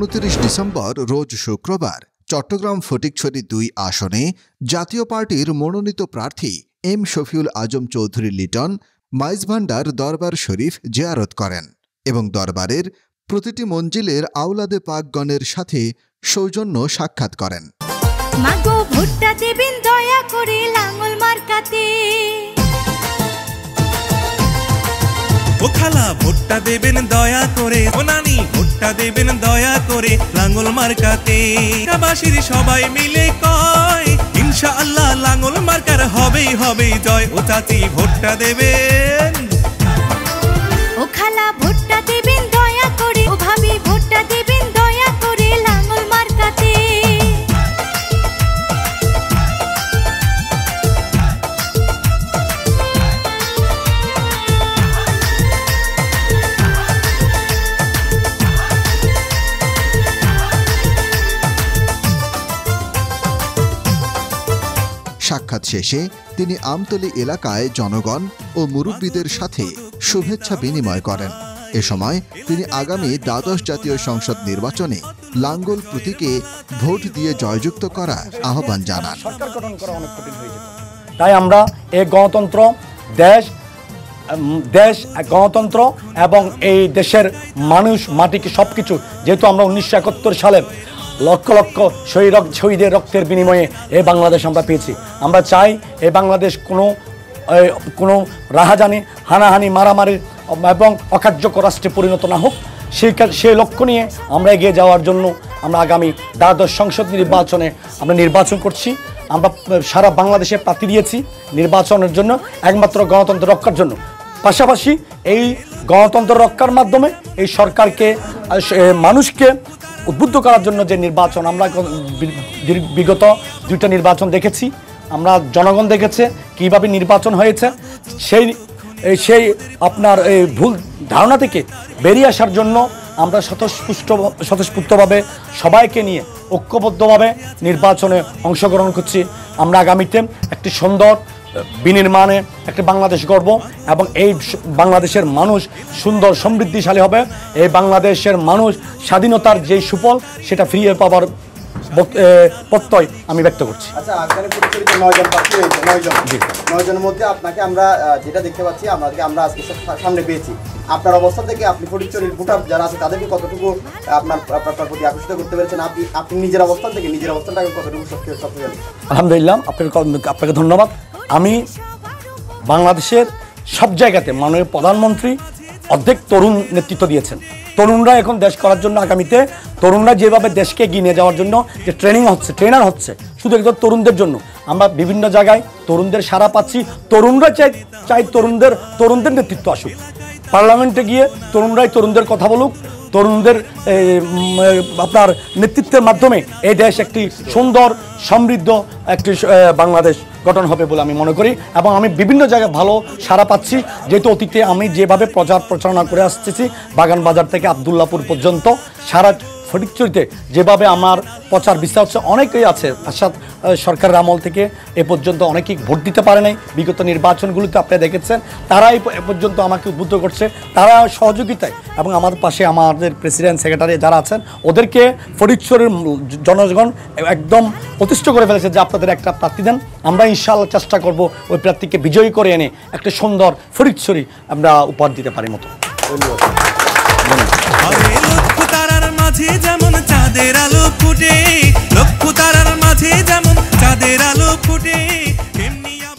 29 December রোজ শুক্রবার চট্টগ্রাম ফটিকছড়ি 2 আসনে জাতীয় পার্টির মনোনীত প্রার্থী এম শফিউল আজম চৌধুরী লিটন মাইজভান্ডার দরবার শরীফ জিয়ারত করেন এবং দরবারের প্রতিটি মঞ্জিলের আওলাদে পাকগণের সাথে সৌজন্য সাক্ষাৎ করেন। মাগো ভোটটা দেবেন দয়া করে লাঙ্গল মার্কাতে, ও খালা ভোটটা দেবেন দয়া করে, ও নানি ভোটটা দেবেন দয়া করে লাঙ্গল মার্কাতে। বাসীর সবাই মিলে কয় ইনশাআল্লাহ লাঙ্গল মার্কার হবেই হবে জয়। ও চাচি ভোটটা দেবেন, ও খালা ভোটটা দেবেন দয়া করে, ও ভাবি ভোটটা দেবেন দয়া করে লাঙ্গল মার্কাতে। সাক্ষাৎ শেষে তিনি আমতলী এলাকায় জনগণ ও মুরব্বীদের সাথে শুভেচ্ছা বিনিময় করেন। এ সময় তিনি আগামী দ্বাদশ জাতীয় সংসদ নির্বাচনে লাঙ্গল প্রতীকে ভোট দিয়ে জয়যুক্ত করার আহ্বান জানান। সরকার গঠন করা অনেক কঠিন হয়ে যেত, তাই আমরা এই গণতন্ত্র দেশ গণতন্ত্র এবং এই দেশের মানুষ মাটিকে সবকিছু, যেহেতু আমরা 1971 সালে লক্ষ লক্ষ শহীদের রক্তের বিনিময়ে এই বাংলাদেশ আমরা পেয়েছি। আমরা চাই এই বাংলাদেশ কোনো রাহাজানি, হানাহানি, মারামারি এবং অকার্যকর রাষ্ট্রে পরিণত না হোক, সেই লক্ষ্য নিয়ে আমরা এগিয়ে যাওয়ার জন্য আমরা আগামী দ্বাদশ সংসদ নির্বাচনে আমরা নির্বাচন করছি। আমরা সারা বাংলাদেশে প্রার্থী দিয়েছি নির্বাচনের জন্য, একমাত্র গণতন্ত্র রক্ষার জন্য। পাশাপাশি এই গণতন্ত্র রক্ষার মাধ্যমে এই সরকারকে, মানুষকে উদ্বুদ্ধ করার জন্য যে নির্বাচন, আমরা বিগত 2টা নির্বাচন দেখেছি, আমরা জনগণ দেখেছে কিভাবে নির্বাচন হয়েছে। সেই আপনার এই ভুল ধারণা থেকে বেরিয়ে আসার জন্য আমরা স্বতঃস্ফূর্তভাবে সবাইকে নিয়ে ঐক্যবদ্ধভাবে নির্বাচনে অংশগ্রহণ করছি। আমরা আগামীতে একটি সুন্দর বিনির্মাণে একটি বাংলাদেশ গড়ব এবং এই বাংলাদেশের মানুষ সুন্দর সমৃদ্ধিশালী হবে। এই বাংলাদেশের মানুষ স্বাধীনতার যে সুফল সেটা ফিরিয়ে পাওয়ার প্রত্যয় আমি ব্যক্ত করছি। আচ্ছা, আজকে ফটিকছড়িতে 9 জন প্রার্থী হয়েছে, 9 জনের মধ্যে আপনাকে আমরা যেটা দেখতে পাচ্ছি, আমরা আজকে সামনে পেয়েছি। আপনার অবস্থা থেকে আপনি ফটিকছড়ির ভোটার যারা আছে তাদেরকে কতটুকু আপনার প্রতি আকর্ষিত করতে পেরেছেন? আপনি নিজের অবস্থানটাকে কতটুকু শক্তিশালী? আলহামদুলিল্লাহ, আপনাকে ধন্যবাদ। আমি বাংলাদেশের সব জায়গাতে মাননীয় প্রধানমন্ত্রী অর্ধেক তরুণ নেতৃত্ব দিয়েছেন। তরুণরা এখন দেশ করার জন্য, আগামীতে তরুণরা যেভাবে দেশকে এগিয়ে নিয়ে যাওয়ার জন্য যে ট্রেনার হচ্ছে শুধু একদম তরুণদের জন্য। আমরা বিভিন্ন জায়গায় তরুণদের সাড়া পাচ্ছি। তরুণরা চাই তরুণদের নেতৃত্ব আসুক। পার্লামেন্টে গিয়ে তরুণরাই তরুণদের কথা বলুক। তরুণদের আপনার নেতৃত্বের মাধ্যমে এই দেশ একটি সুন্দর সমৃদ্ধ একটি বাংলাদেশ গঠন হবে বলে আমি মনে করি। এবং আমি বিভিন্ন জায়গায় ভালো সাড়া পাচ্ছি, যেহেতু অতীতে আমি যেভাবে প্রচারণা করে আসতেছি বাগান বাজার থেকে আবদুল্লাপুর পর্যন্ত সারা ফটিকছড়িতে যেভাবে আমার প্রচার বিস্তার হচ্ছে, অনেকেই আছে আসাদ সরকারের আমল থেকে এ পর্যন্ত অনেকেই ভোট দিতে পারে নাই। বিগত নির্বাচনগুলিতে আপনারা দেখেছেন, তারাই এ পর্যন্ত আমাকে উদ্বুদ্ধ করছে, তারা সহযোগিতায় এবং আমার পাশে আমাদের প্রেসিডেন্ট সেক্রেটারি যারা আছেন ওদেরকে ফটিকছড়ির জনগণ একদম প্রতিষ্ঠিত করে ফেলেছে যে আপনাদের একটা প্রার্থী দেন। আমরা ইনশাআল্লাহ চেষ্টা করব ওই প্রার্থীকে বিজয়ী করে এনে একটা সুন্দর ফটিকছড়ি আমরা উপহার দিতে পারি মতো। মাঝে যেমন চাঁদের আলো ফুটে, লক্ষ তারার মাঝে যেমন চাঁদের আলো ফুটে।